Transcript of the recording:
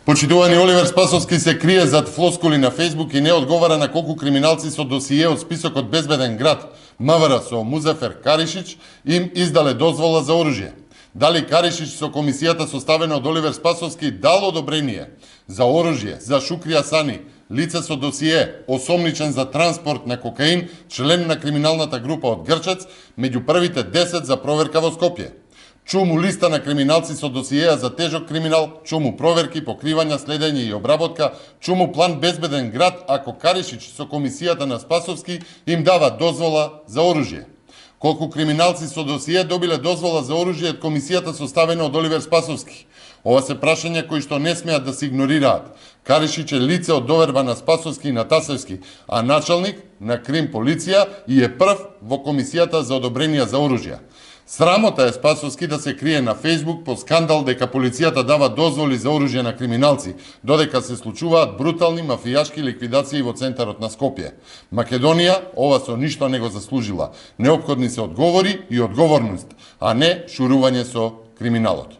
Почитувани Оливер Спасовски се крие зад флоскули на Фејсбук и не одговара на колку криминалци со досие од списокот Безбеден град МВР со Музафер Каришич им издале дозвола за оружје. Дали Каришич со комисијата составена од Оливер Спасовски дал одобрение за оружје за Шукри Асани, лице со досие осомничен за транспорт на кокаин, член на криминалната група од Грчец, меѓу првите 10 за проверка во Скопје. Чуму листа на криминалци со досиеа за тежок криминал, чуму проверки, покривања, следење и обработка, чуму план Безбеден град ако Каришич со комисијата на Спасовски им дава дозвола за оружје. Колку криминалци со досие добиле дозвола за оружје од комисијата составена од Оливер Спасовски? Ова се прашања кои што не смеат да се игнорираат. Каришич е лице од доверба на Спасовски и на Тасевски, а началник на Крим полиција и е прв во комисијата за одобрение за оружје. Срамота е Спасовски да се крие на Фејсбук по скандал дека полицијата дава дозволи за оружје на криминалци, додека се случуваат брутални мафијашки ликвидации во центарот на Скопје. Македонија ова со ништо не го заслужила. Неопходни се одговори и одговорност, а не шурување со криминалот.